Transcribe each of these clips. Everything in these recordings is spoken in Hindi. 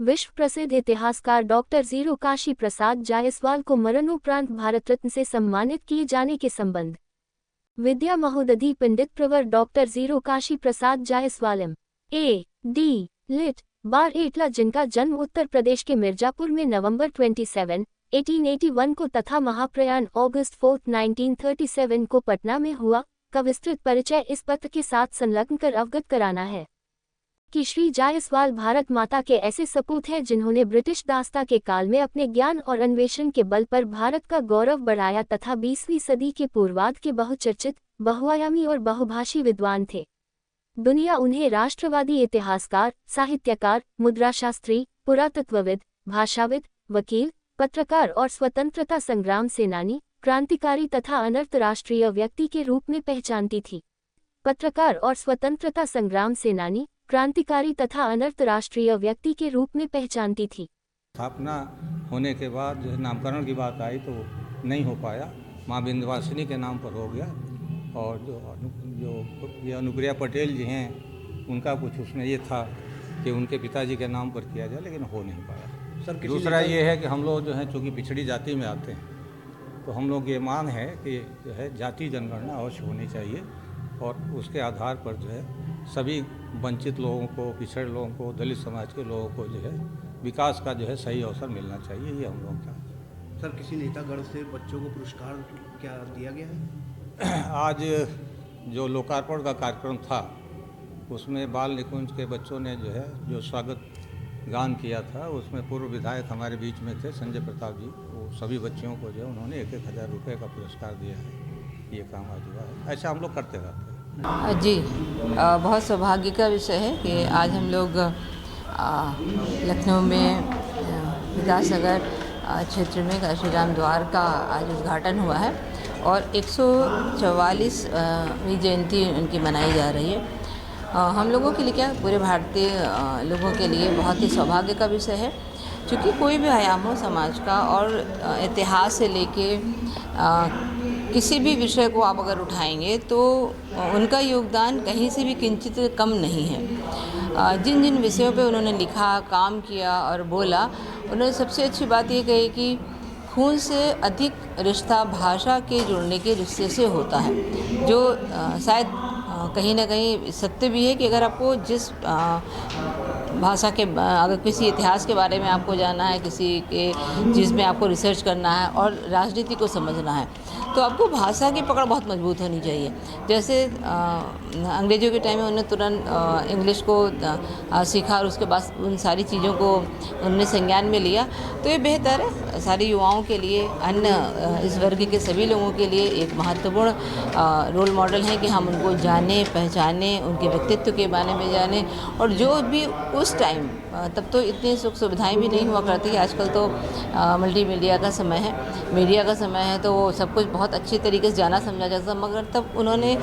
विश्व प्रसिद्ध इतिहासकार डॉक्टर जीरो काशी प्रसाद जायसवाल को मरणोपरांत भारत रत्न से सम्मानित किए जाने के संबंध विद्या महोदधि पंडित प्रवर doctor zero Kashi Prasad Jaiswal M.A.D. Lit बार एटला, जिनका जन्म उत्तर प्रदेश के मिर्जापुर में नवंबर 27, 1881 को तथा महाप्रयाण अगस्त 4, 1937 को पटना में हुआ, का विस्तृत परिचय इस पत्र के साथ संलग्न कर अवगत कराना है कि श्री जायसवाल भारत माता के ऐसे सपूत हैं जिन्होंने ब्रिटिश दासता के काल में अपने ज्ञान और अन्वेषण के बल पर भारत का गौरव बढ़ाया तथा 20वीं सदी के पूर्वार्ध के बहुचर्चित, बहुआयामी और बहुभाषी विद्वान थे। दुनिया उन्हें राष्ट्रवादी इतिहासकार, साहित्यकार, मुद्राशास्त्री, पुरातत्वविद, भाषाविद, वकील, पत्रकार और स्वतंत्रता संग्राम सेनानी, क्रांतिकारी तथा अनंतर्राष्ट्रीय व्यक्ति के रूप में पहचानती थी। पत्रकार और स्वतंत्रता संग्राम सेनानी, क्रांतिकारी तथा अनंतर्राष्ट्रीय व्यक्ति के रूप में पहचानती थी। स्थापना होने के बाद जो नामकरण की बात आई तो नहीं हो पाया, माँ विंध्यवासिनी के नाम पर हो गया। और जो ये अनुप्रिया पटेल जी हैं, उनका कुछ उसमें ये था कि उनके पिताजी के नाम पर किया जाए, लेकिन हो नहीं पाया। सर, दूसरा ये है कि हम लोग जो हैं चूँकि पिछड़ी जाति में आते हैं, तो हम लोग ये मांग है कि जो है जाति जनगणना अवश्य होनी चाहिए और उसके आधार पर जो है सभी वंचित लोगों को, पिछड़े लोगों को, दलित समाज के लोगों को जो है विकास का जो है सही अवसर मिलना चाहिए, ये हम लोग का। सर, किसी नेतागढ़ से बच्चों को पुरस्कार क्या दिया गया है? आज जो लोकार्पण का कार्यक्रम था उसमें बाल निकुंज के बच्चों ने जो है जो स्वागत गान किया था, उसमें पूर्व विधायक हमारे बीच में थे संजय प्रताप जी, वो सभी बच्चियों को जो है उन्होंने 1,000 रुपये का पुरस्कार दिया है। ये काम आज हुआ है, ऐसा हम लोग करते रहते हैं। जी, बहुत सौभाग्य का विषय है कि आज हम लोग लखनऊ में विकासनगर क्षेत्र में काशीराम द्वार का आज उद्घाटन हुआ है और 144वीं जयंती उनकी मनाई जा रही है। हम लोगों के लिए क्या, पूरे भारतीय लोगों के लिए बहुत ही सौभाग्य का विषय है, क्योंकि कोई भी आयाम हो समाज का और इतिहास से लेके किसी भी विषय को आप अगर उठाएंगे तो उनका योगदान कहीं से भी किंचित कम नहीं है। जिन जिन विषयों पे उन्होंने लिखा, काम किया और बोला, उन्होंने सबसे अच्छी बात ये कही कि खून से अधिक रिश्ता भाषा के जुड़ने के रिश्ते से होता है, जो शायद कहीं ना कहीं सत्य भी है कि अगर आपको जिस भाषा के, अगर किसी इतिहास के बारे में आपको जानना है, किसी के चीज़ में आपको रिसर्च करना है और राजनीति को समझना है, तो आपको भाषा की पकड़ बहुत मजबूत होनी चाहिए। जैसे अंग्रेज़ों के टाइम में उन्होंने तुरंत इंग्लिश को सीखा और उसके बाद उन सारी चीज़ों को उन्होंने संज्ञान में लिया, तो ये बेहतर है सारे युवाओं के लिए, अन्य इस वर्ग के सभी लोगों के लिए एक महत्वपूर्ण रोल मॉडल है कि हम उनको जाने, पहचाने, उनके व्यक्तित्व के बारे में जाने। और जो भी उस टाइम, तब तो इतनी सुख सुविधाएं भी नहीं हुआ करती, आजकल तो मल्टीमीडिया का समय है, मीडिया का समय है, तो वो सब कुछ बहुत अच्छी तरीके से जाना समझा जाता, मगर तब उन्होंने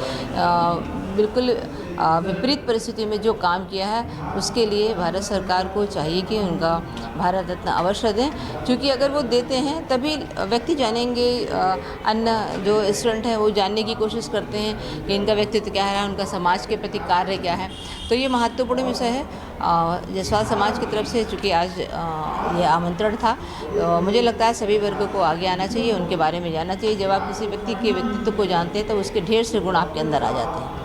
बिल्कुल विपरीत परिस्थिति में जो काम किया है उसके लिए भारत सरकार को चाहिए कि उनका भारत रत्न अवश्य दें, क्योंकि अगर वो देते हैं तभी व्यक्ति जानेंगे, अन्य जो स्टूडेंट हैं वो जानने की कोशिश करते हैं कि इनका व्यक्तित्व क्या है, उनका समाज के प्रति कार्य क्या है। तो ये महत्वपूर्ण विषय है। जायसवाल समाज की तरफ से चूँकि आज ये आमंत्रण था, तो मुझे लगता है सभी वर्गों को आगे आना चाहिए, उनके बारे में जानना चाहिए। जब आप किसी व्यक्ति के व्यक्तित्व को जानते हैं तो उसके ढेर से गुण आपके अंदर आ जाते हैं।